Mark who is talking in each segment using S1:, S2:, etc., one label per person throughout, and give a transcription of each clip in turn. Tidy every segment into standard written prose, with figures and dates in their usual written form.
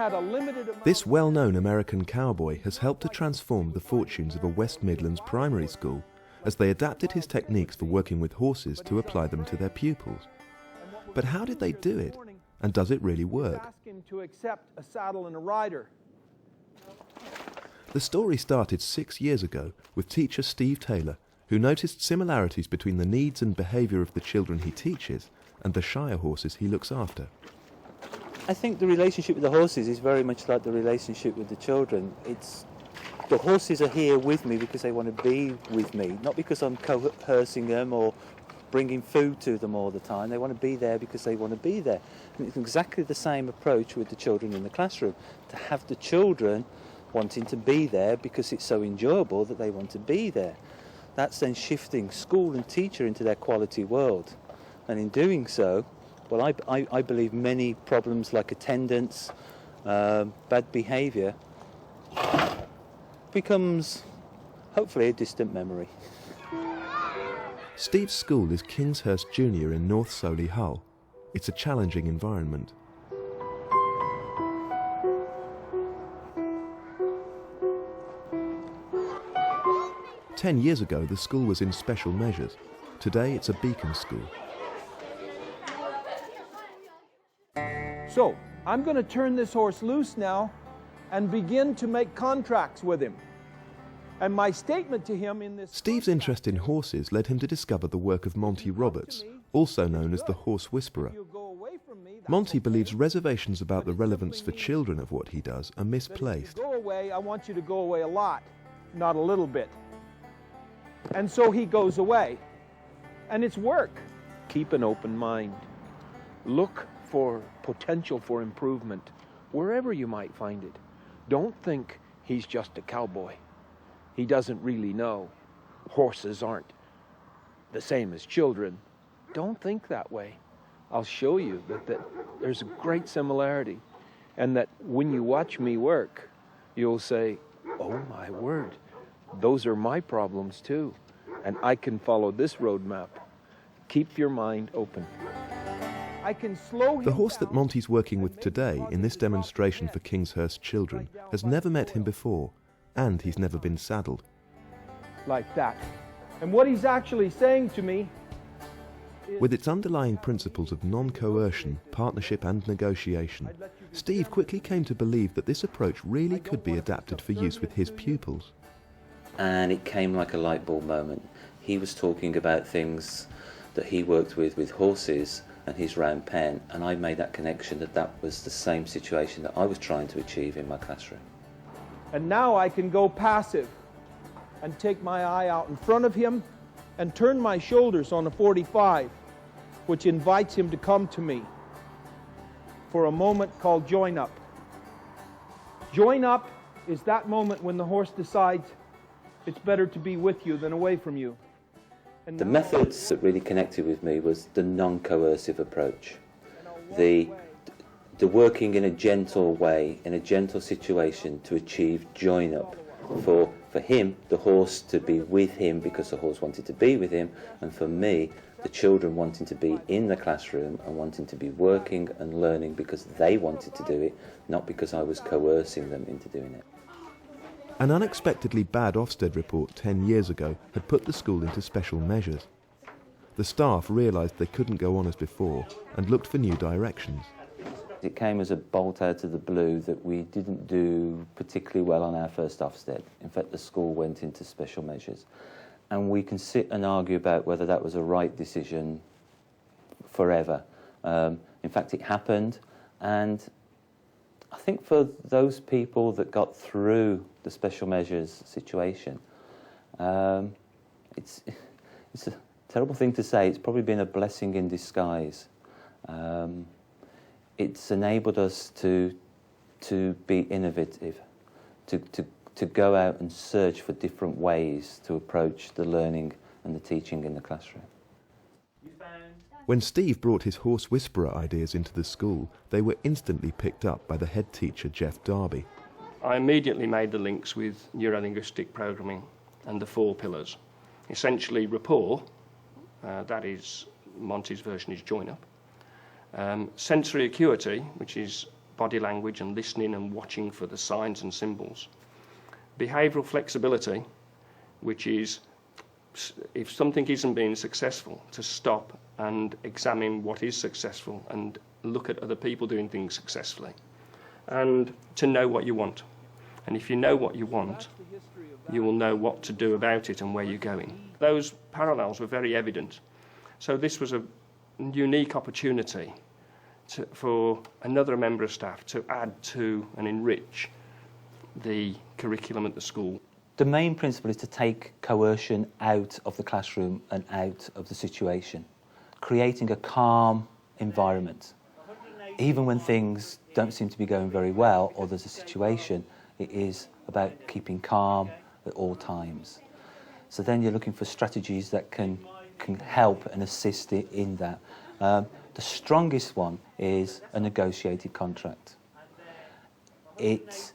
S1: had a limited amount.
S2: This well-known American cowboy has helped to transform the fortunes of a West Midlands primary school as they adapted his techniques for working with horses to apply them to their pupils. But how did they do it? And does it really work?
S1: Ask him to accept a saddle and a rider.
S2: The story started 6 years ago with teacher Steve Taylor, who noticed similarities between the needs and behaviour of the children he teaches and the shire horses he looks after.
S3: I think the relationship with the horses is very much like the relationship with the children. The horses are here with me because they want to be with me, not because I'm coercing them or bringing food to them all the time. They want to be there because they want to be there. And it's exactly the same approach with the children in the classroom, to have the children wanting to be there because it's so enjoyable that they want to be there. That's then shifting school and teacher into their quality world. And in doing so, well, I believe many problems like attendance, bad behaviour, becomes hopefully a distant memory.
S2: Steve's school is Kingshurst Junior in North Soley, Hull. It's a challenging environment. Ten years ago, the school was in special measures. Today, it's a beacon school.
S1: So, I'm going to turn this horse loose now and begin to make contracts with him. And my statement to him in this...
S2: Steve's interest in horses led him to discover the work of Monty Roberts, also known as the Horse Whisperer. Monty believes reservations about the relevance for children of what he does are misplaced.
S1: Go away, I want you to go away a lot, not a little bit. And so he goes away. And it's work. Keep an open mind. Look for potential for improvement, wherever you might find it. Don't think he's just a cowboy. He doesn't really know. Horses aren't the same as children. Don't think that way. I'll show you that there's a great similarity, and that when you watch me work, you'll say, oh my word, those are my problems too, and I can follow this roadmap. Keep your mind open. I can slow him
S2: The horse
S1: down
S2: that Monty's working with today in this demonstration for Kingshurst children has never met him before, and he's never been saddled.
S1: like that. And what he's actually saying to me is,
S2: with its underlying principles of non-coercion, partnership and negotiation, Steve quickly came to believe that this approach really could be adapted for use with his pupils.
S3: And it came like a light bulb moment. He was talking about things that he worked with horses and his round pen, and I made that connection that that was the same situation that I was trying to achieve in my classroom.
S1: and now I can go passive and take my eye out in front of him and turn my shoulders on a 45, which invites him to come to me for a moment called join up. Join up is that moment when the horse decides it's better to be with you than away from you. And
S3: The
S1: now-
S3: methods that really connected with me was the non-coercive approach, the working in a gentle way, in a gentle situation to achieve join up. For him, the horse to be with him because the horse wanted to be with him, and for me, the children wanting to be in the classroom and wanting to be working and learning because they wanted to do it, not because I was coercing them into doing it.
S2: An unexpectedly bad Ofsted report 10 years ago had put the school into special measures. The staff realised they couldn't go on as before and looked for new directions.
S3: It came as a bolt out of the blue that we didn't do particularly well on our first Ofsted. In fact, the school went into special measures. And we can sit and argue about whether that was a right decision forever. In fact, it happened, and I think for those people that got through the special measures situation, it's a terrible thing to say. It's probably been a blessing in disguise. It's enabled us to be innovative, to go out and search for different ways to approach the learning and the teaching in the classroom.
S2: When Steve brought his horse whisperer ideas into the school, they were instantly picked up by the head teacher, Jeff Darby.
S4: I immediately made the links with neuro-linguistic programming and the 4 pillars. Essentially, rapport, that is Monty's version is join up. Sensory acuity, which is body language and listening and watching for the signs and symbols. Behavioural flexibility, which is if something isn't being successful, to stop and examine what is successful and look at other people doing things successfully. And to know what you want. And if you know what you want, you will know what to do about it and where you're going. Those parallels were very evident. So this was a unique opportunity for another member of staff to add to and enrich the curriculum at the school.
S3: The main principle is to take coercion out of the classroom and out of the situation, creating a calm environment. Even when things don't seem to be going very well or there's a situation, it is about keeping calm at all times. So then you're looking for strategies that can help and assist in that. The strongest one is a negotiated contract. It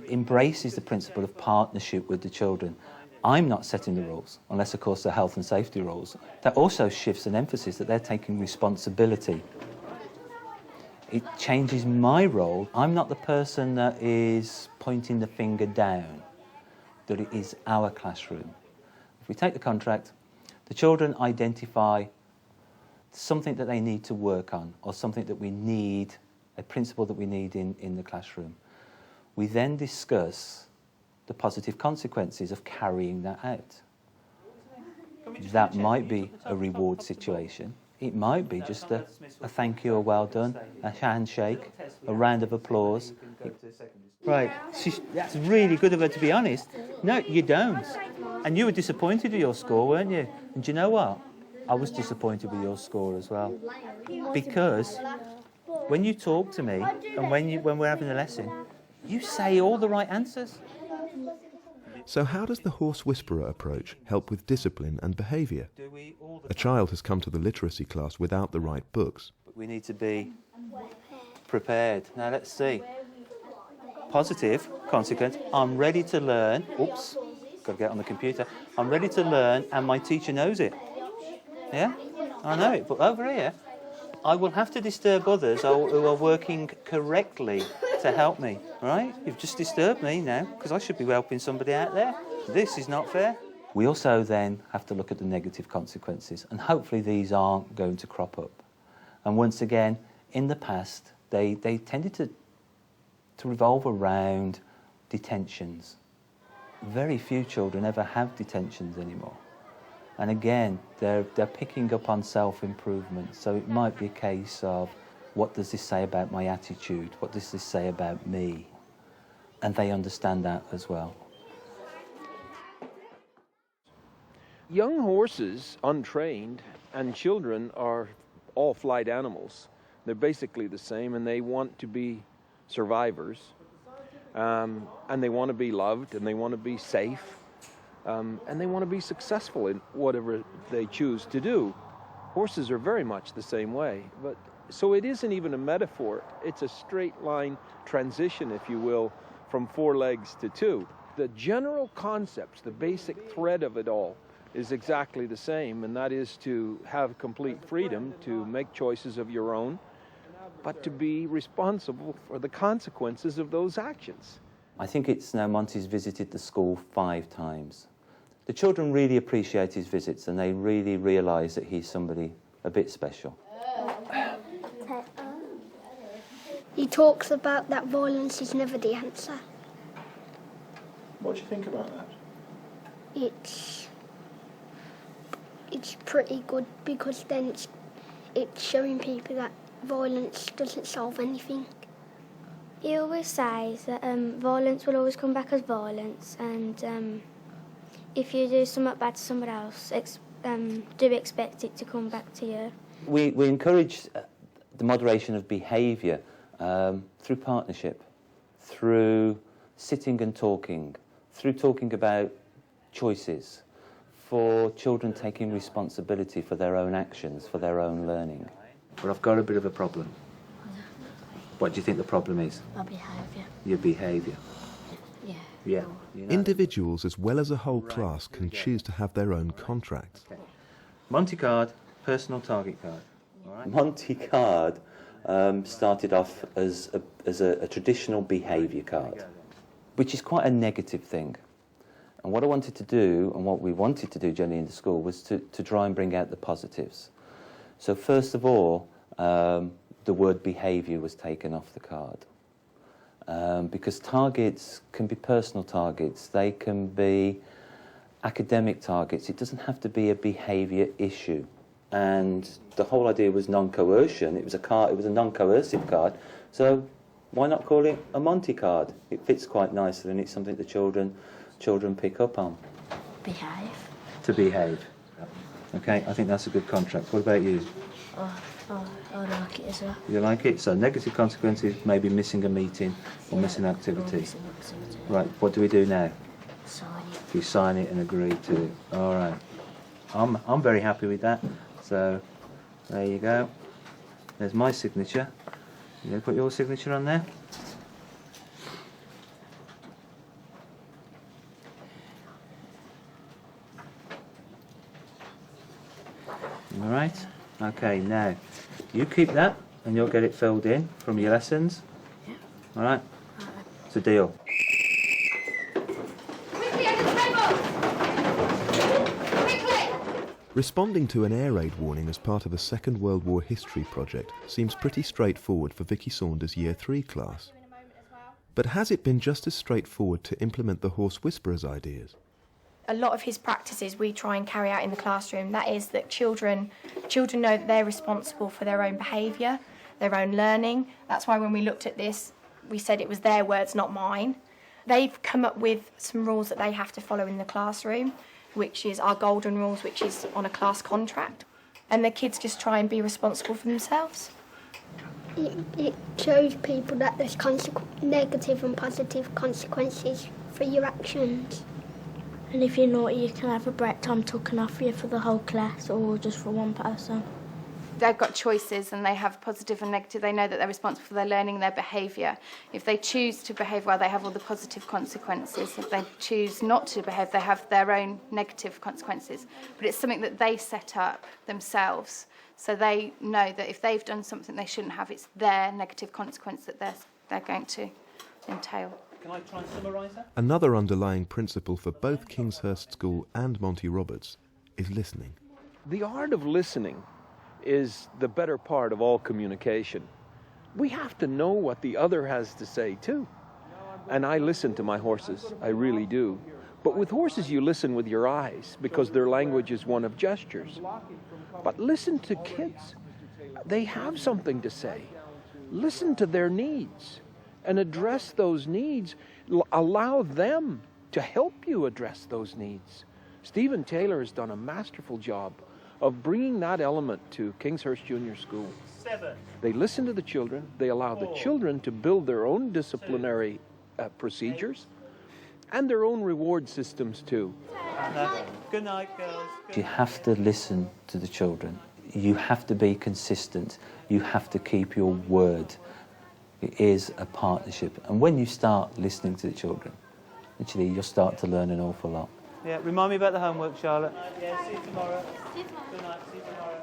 S3: embraces the principle of partnership with the children. I'm not setting the rules, unless of course they're health and safety rules. That also shifts an emphasis that they're taking responsibility. It changes my role. I'm not the person that is pointing the finger down, that it is our classroom. If we take the contract, the children identify something that they need to work on or something that we need, a principle that we need in the classroom. We then discuss the positive consequences of carrying that out. That might be a reward situation. It might be just a thank you, a well done, a handshake, a round of applause. Right, it's really good of her to be honest. No, you don't. And you were disappointed with your score, weren't you? And do you know what? I was disappointed with your score as well. Because when you talk to me and when we're having a lesson, you say all the right answers.
S2: So how does the horse whisperer approach help with discipline and behaviour? A child has come to the literacy class without the right books.
S3: But we need to be prepared. Now let's see. Positive consequence. I'm ready to learn. Oops, got to get on the computer. I'm ready to learn and my teacher knows it. Yeah, I know it. But over here, I will have to disturb others who are working correctly to help me, right? You've just disturbed me now because I should be helping somebody out there. This is not fair. We also then have to look at the negative consequences, and hopefully these aren't going to crop up. And once again, in the past, they tended to revolve around detentions. Very few children ever have detentions anymore. And again, they're picking up on self-improvement. So it might be a case of, what does this say about my attitude? What does this say about me? And they understand that as well.
S1: Young horses, untrained, and children are all flight animals. They're basically the same, and they want to be survivors. And they want to be loved, and they want to be safe. And they want to be successful in whatever they choose to do. Horses are very much the same way. So it isn't even a metaphor. It's a straight line transition, if you will, from 4 legs to 2. The general concepts, the basic thread of it all, is exactly the same, and that is to have complete freedom to make choices of your own, but to be responsible for the consequences of those actions.
S3: I think it's now Monty's visited the school 5 times. The children really appreciate his visits and they really realise that he's somebody a bit special.
S5: He talks about that violence is never the answer.
S6: What do you think about that?
S5: It's pretty good because then it's showing people that violence doesn't solve anything.
S7: He always says that violence will always come back as violence, and if you do something bad to somebody else, do expect it to come back to you.
S3: We encourage the moderation of behaviour through partnership, through sitting and talking, through talking about choices, for children taking responsibility for their own actions, for their own learning. But I've got a bit of a problem. What do you think the problem is?
S8: My behaviour.
S3: Your behaviour.
S8: Yeah.
S3: Yeah. You know?
S2: Individuals as well as a whole class can choose to have their own contracts.
S3: Monty card, personal target card. All right. Monty card started off as a traditional behaviour card, which is quite a negative thing. And what I wanted to do, and what we wanted to do generally in the school, was to try and bring out the positives. So first of all, the word behaviour was taken off the card. Because targets can be personal targets, they can be academic targets. It doesn't have to be a behaviour issue. And the whole idea was non-coercion. It was a non-coercive card. So why not call it a Monty card? It fits quite nicely, and it's something the children pick up on.
S7: Behave.
S3: To behave. Okay, I think that's a good contract. What about you?
S7: I like it as well.
S3: You like it? So negative consequences, maybe missing a meeting or missing activity. Right, what do we do now?
S7: Sign it.
S3: We sign it and agree to it. All right. I'm very happy with that. So there you go. There's my signature. You going to put your signature on there? All right. Okay, now you keep that and you'll get it filled in from your lessons.
S7: Yeah.
S3: All right. It's a deal.
S8: Quickly, over the table! Quickly!
S2: Responding to an air raid warning as part of a Second World War history project seems pretty straightforward for Vicky Saunders' Year 3 class. But has it been just as straightforward to implement the Horse Whisperer's ideas?
S9: A lot of his practices we try and carry out in the classroom. That is that children know that they're responsible for their own behaviour, their own learning. That's why when we looked at this, we said it was their words, not mine. They've come up with some rules that they have to follow in the classroom, which is our golden rules, which is on a class contract. And the kids just try and be responsible for themselves.
S5: It shows people that there's negative and positive consequences for your actions.
S7: And if you're naughty, you can have a break time taken off you for the whole class or just for one person.
S10: They've got choices and they have positive and negative. They know that they're responsible for their learning, their behaviour. If they choose to behave well, they have all the positive consequences. If they choose not to behave, they have their own negative consequences. But it's something that they set up themselves. So they know that if they've done something they shouldn't have, it's their negative consequence that they're going to entail.
S3: Can I try and summarise that?
S2: Another underlying principle for both Kingshurst School and Monty Roberts is listening.
S1: The art of listening is the better part of all communication. We have to know what the other has to say too. And I listen to my horses, I really do. But with horses you listen with your eyes because their language is one of gestures. But listen to kids. They have something to say. Listen to their needs and address those needs. Allow them to help you address those needs. Stephen Taylor has done a masterful job of bringing that element to Kingshurst Junior School.
S3: 7.
S1: They listen to the children. They allow the children to build their own disciplinary procedures and their own reward systems too.
S3: Good night, girls. You have to listen to the children. You have to be consistent. You have to keep your word. It is a partnership. And when you start listening to the children, actually you'll start to learn an awful lot. Yeah, remind me about the homework, Charlotte. Yeah, see you tomorrow. Good night, see you tomorrow.